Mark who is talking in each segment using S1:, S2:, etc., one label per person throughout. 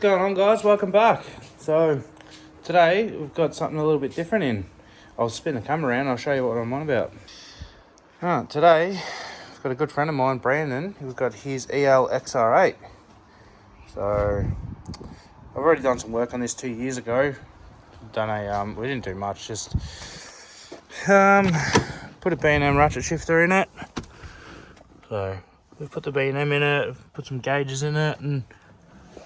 S1: going on, guys? Welcome back. So today we've got something a little bit different in. I'll spin the camera around, I'll show you what I'm on about. Today I've got a good friend of mine, Brandon, who's got his EL XR8. So I've already done some work on this 2 years ago. We didn't do much, just put a B&M ratchet shifter in it. So we've put the B&M in it, put some gauges in it,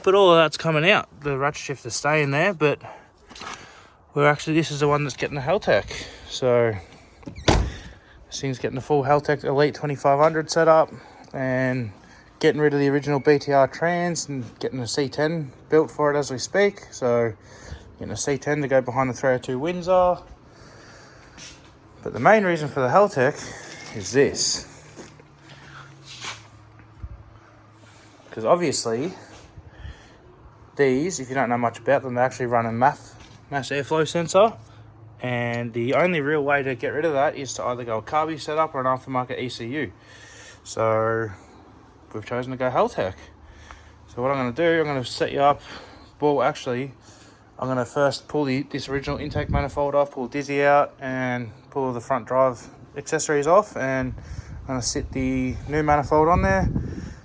S1: but all of that's coming out. The ratchet shifter's staying there, but this is the one that's getting the Haltech. So this thing's getting the full Haltech Elite 2500 set up and getting rid of the original BTR trans and getting a C10 built for it as we speak. So getting a C10 to go behind the 302 Windsor. But the main reason for the Haltech is this. Because obviously these, if you don't know much about them, they actually run a mass airflow sensor, and the only real way to get rid of that is to either go a carby setup or an aftermarket ECU. So we've chosen to go Haltech. So what I'm going to do, I'm going to set you up. Well, actually, I'm going to first pull this original intake manifold off, pull Dizzy out, and pull the front drive accessories off, and I'm going to sit the new manifold on there,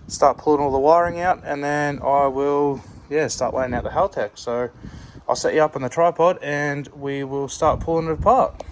S1: start pulling all the wiring out, and then I will start laying out the Haltech. So I'll set you up on the tripod and we will start pulling it apart.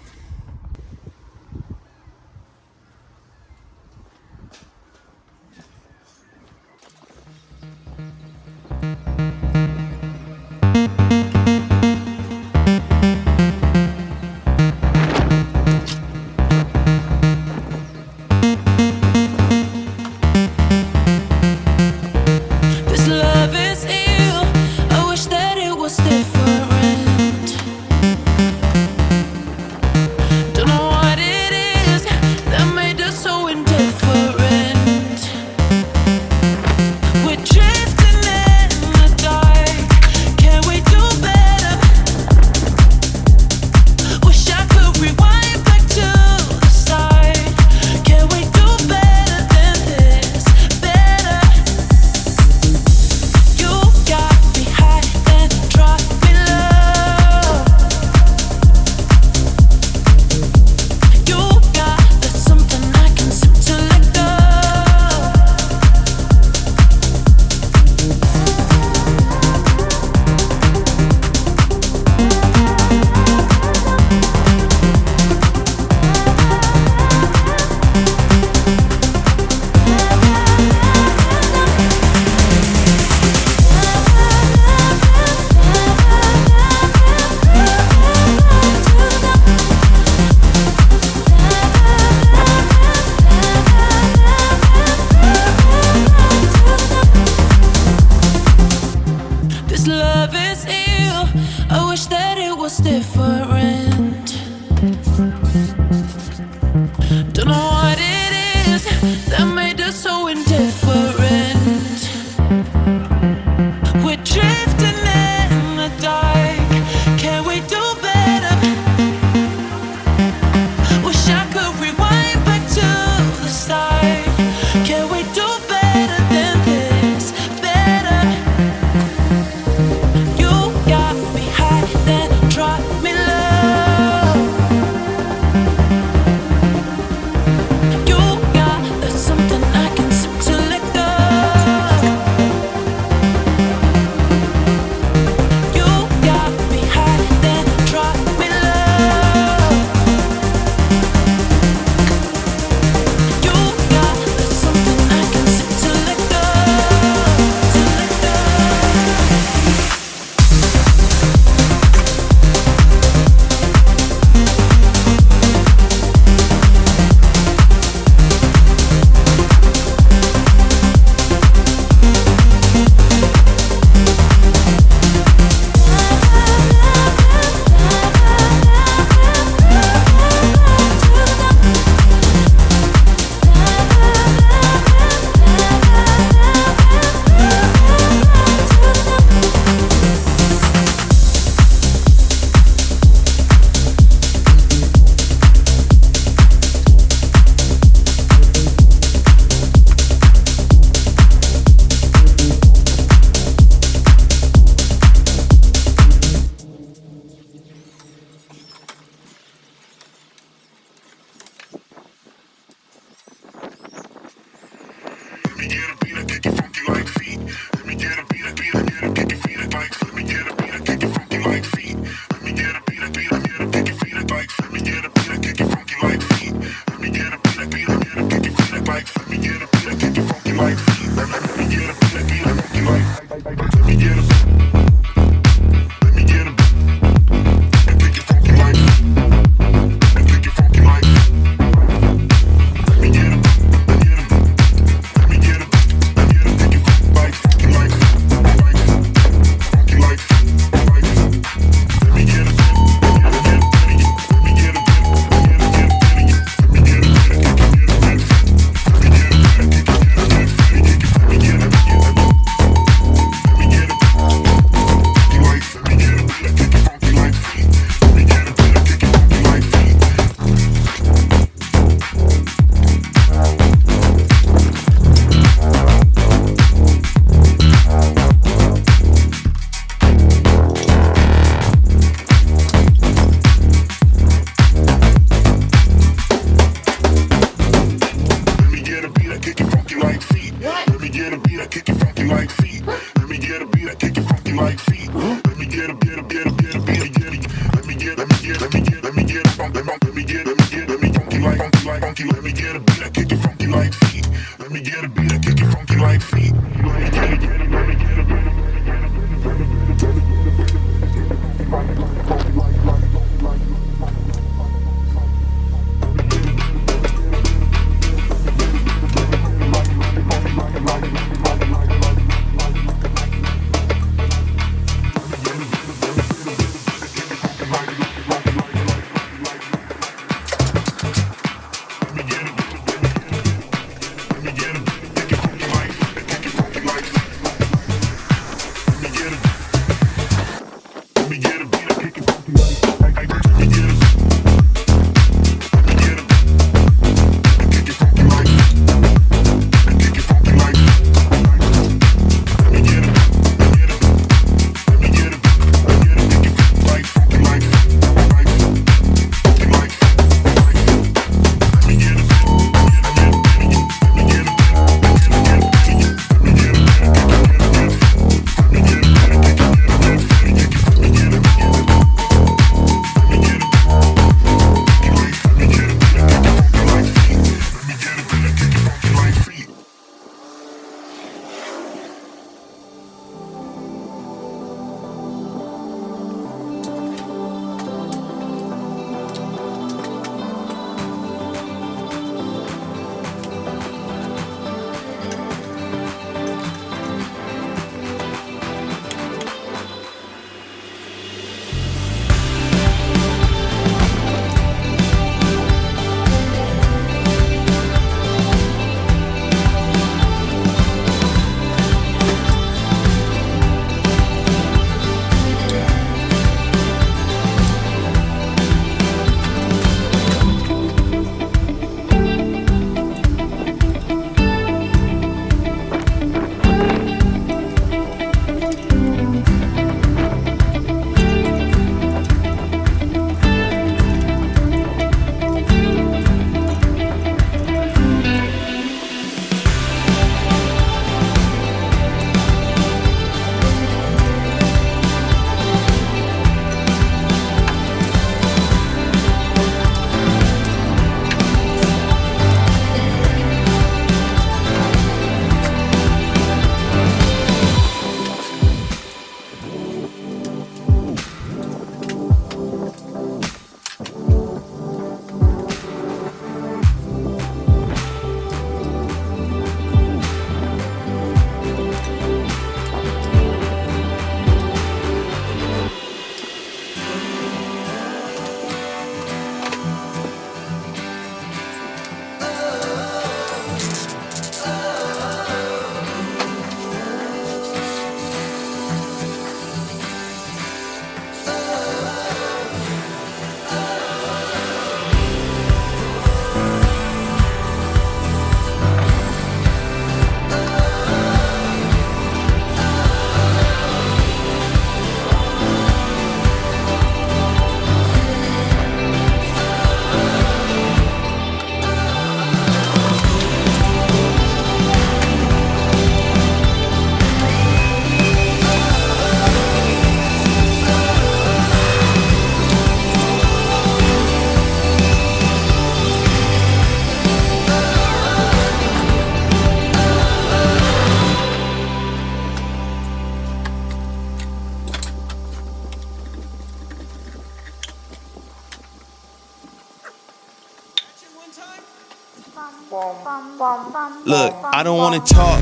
S2: Look, I don't wanna talk.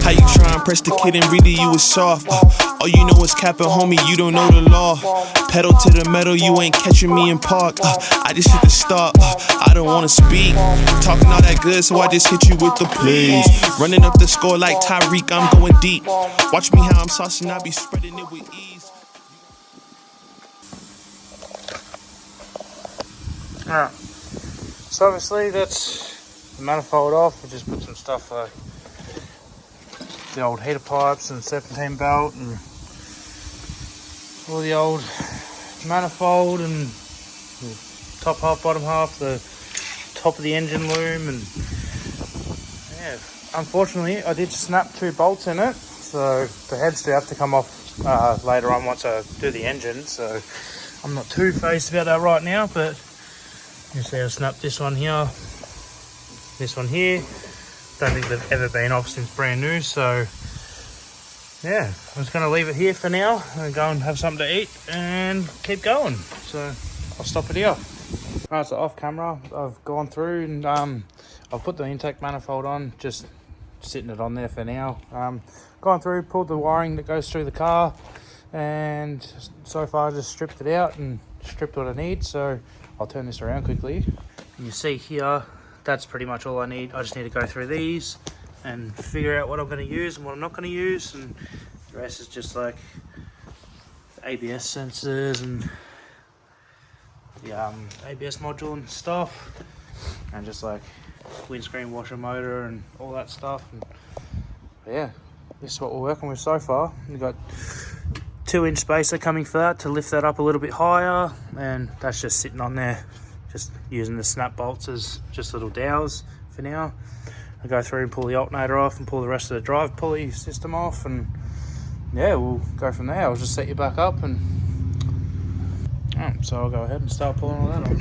S2: How you try and press the kid and really you was soft. All you know is capping, homie, you don't know the law. Pedal to the metal, you ain't catching me in park. I just hit the stop, I don't wanna speak. Talking all that good, so I just hit you with the plays. Running up the score like Tyreek, I'm going deep. Watch me how I'm saucing, I be spreading it with ease.
S1: Alright, so obviously that's the manifold off. We just put some stuff like the old heater pipes and serpentine belt and all the old manifold and top half, bottom half, the top of the engine loom, and yeah, unfortunately I did snap 2 bolts in it, so the heads do have to come off later on once I do the engine, so I'm not too phased about that right now, but You see I snapped this one here, this one here. Don't think they've ever been off since brand new, so yeah, I'm just going to leave it here for now and go and have something to eat and keep going. So I'll stop it here. Alright, so off camera, I've gone through and I've put the intake manifold on, just sitting it on there for now. Gone through, pulled the wiring that goes through the car, and so far I just stripped it out and stripped what I need. So I'll turn this around quickly. You see here, that's pretty much all I need. I just need to go through these and figure out what I'm going to use and what I'm not going to use, and the rest is just like ABS sensors and the ABS module and stuff, and just like windscreen washer motor and all that stuff. And yeah, this is what we're working with so far. We've got 2-inch spacer coming for that to lift that up a little bit higher, and that's just sitting on there, just using the snap bolts as just little dowels for now. I go through and pull the alternator off and pull the rest of the drive pulley system off, and yeah, we'll go from there. I'll just set you back up, and so I'll go ahead and start pulling all that off.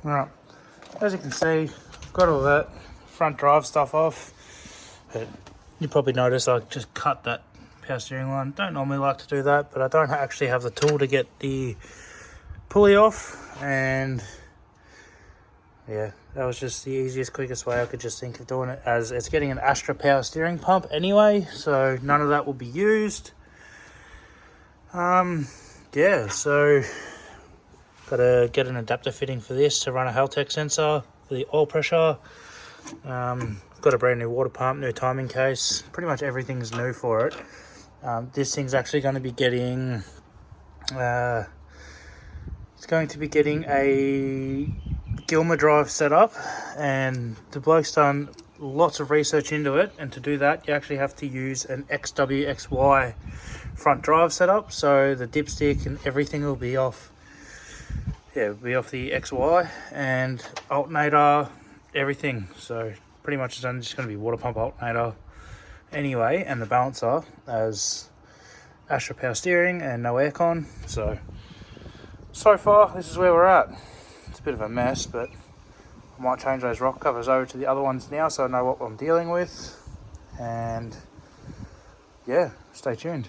S1: Alright, as you can see, I've got all that front drive stuff off, but you probably noticed I just cut that power steering line. Don't normally like to do that, but I don't actually have the tool to get the pulley off, and yeah, that was just the easiest, quickest way I could just think of doing it, as it's getting an Astra power steering pump anyway, so none of that will be used. Yeah, so gotta get an adapter fitting for this to run a Haltech sensor for the oil pressure. Got a brand new water pump, new timing case, pretty much everything's new for it. This thing's actually going to be getting it's going to be getting a Gilmer drive set up, and the bloke's done lots of research into it, and to do that you actually have to use an XWXY front drive setup, so the dipstick and everything will be off. Yeah, it'll be off the XY, and alternator, everything. So pretty much it's only just going to be water pump, alternator anyway, and the balancer as Astra power steering and no aircon. So far this is where we're at. It's a bit of a mess, but I might change those rock covers over to the other ones now so I know what I'm dealing with, and yeah, stay tuned.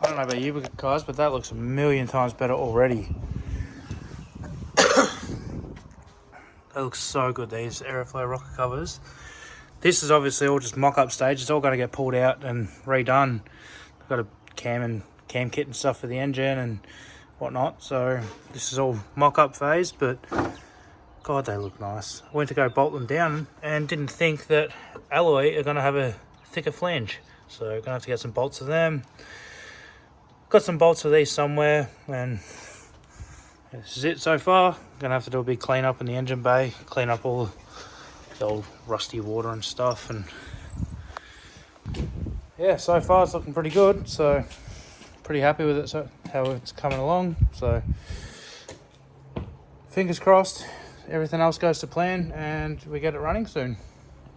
S1: I don't know about you guys, but that looks a million times better already. That looks so good, these aeroflow rocker covers. This is obviously all just mock-up stage. It's all going to get pulled out and redone. I've got a cam kit and stuff for the engine and whatnot, so this is all mock-up phase, but God, they look nice. I went to go bolt them down and didn't think that alloy are going to have a thicker flange, so I'm going to have to get some bolts of them. Got some bolts of these somewhere, and this is it so far. I'm gonna have to do a big clean up in the engine bay, clean up all the old rusty water and stuff, and yeah, so far it's looking pretty good, so pretty happy with it, so how it's coming along. So fingers crossed everything else goes to plan and we get it running soon.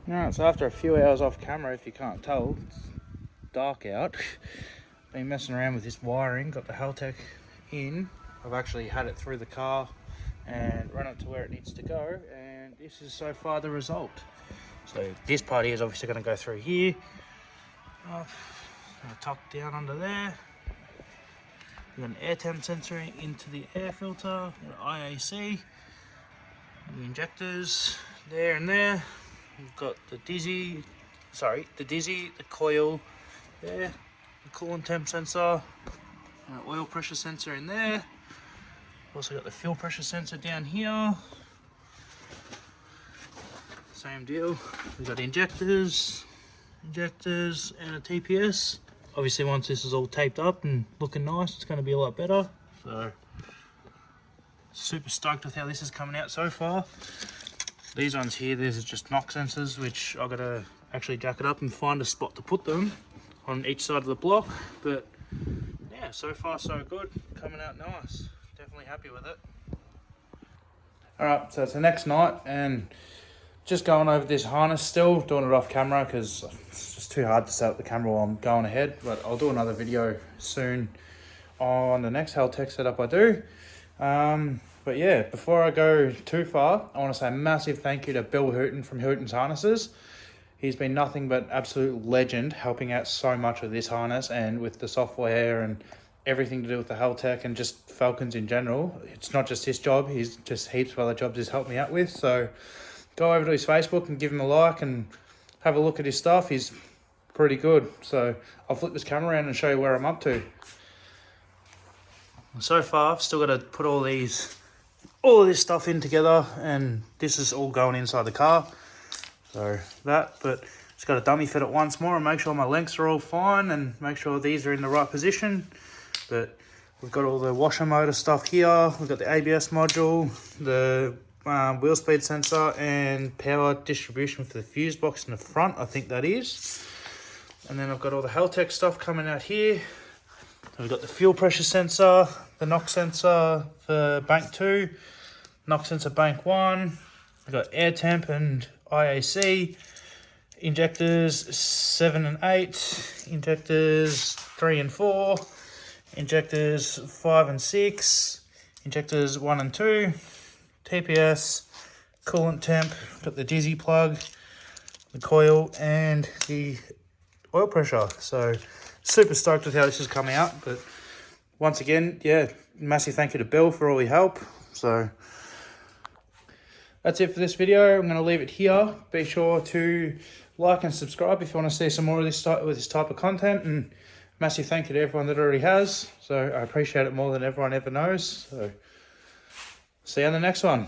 S1: Alright, so after a few hours off camera, if you can't tell, it's dark out. Been messing around with this wiring, got the Haltech in. I've actually had it through the car and run it to where it needs to go, and this is so far the result. So this part here is obviously going to go through here, tucked down under there. We've got an air temp sensor into the air filter, IAC, the injectors there and there. We've got the dizzy, the coil there, the coolant temp sensor, and an oil pressure sensor in there. Also got the fuel pressure sensor down here. Same deal. We've got injectors, and a TPS. Obviously once this is all taped up and looking nice, it's going to be a lot better. So super stoked with how this is coming out so far. These ones here, these are just knock sensors, which I've got to actually jack it up and find a spot to put them on each side of the block. But yeah, so far so good, coming out nice. Definitely happy with it. Alright, so it's the next night and just going over this harness still, doing it off camera because it's just too hard to set up the camera while I'm going ahead, but I'll do another video soon on the next Haltech setup I do. But yeah, before I go too far, I want to say a massive thank you to Bill Hooton from Hooton's Harnesses. He's been nothing but absolute legend, helping out so much with this harness and with the software and everything to do with the Haltech and just Falcons in general. It's not just his job, he's just heaps of other jobs he's helped me out with. So go over to his Facebook and give him a like and have a look at his stuff. He's pretty good. So I'll flip this camera around and show you where I'm up to. So far, I've still got to put all of this stuff in together, and this is all going inside the car. So that, but just got to dummy fit it once more and make sure my lengths are all fine and make sure these are in the right position. But we've got all the washer motor stuff here. We've got the ABS module, the wheel speed sensor and power distribution for the fuse box in the front, I think that is. And then I've got all the Haltech stuff coming out here. So we've got the fuel pressure sensor, the NOx sensor for bank 2, NOx sensor bank 1. We've got air temp and IAC, injectors 7 and 8, injectors 3 and 4, injectors 5 and 6, injectors 1 and 2, TPS, coolant temp, got the dizzy plug, the coil and the oil pressure. So super stoked with how this is coming out. But once again, yeah, massive thank you to Bill for all your help. So that's it for this video. I'm going to leave it here. Be sure to like and subscribe if you want to see some more of this type of content. And massive thank you to everyone that already has. So I appreciate it more than everyone ever knows. So see you on the next one.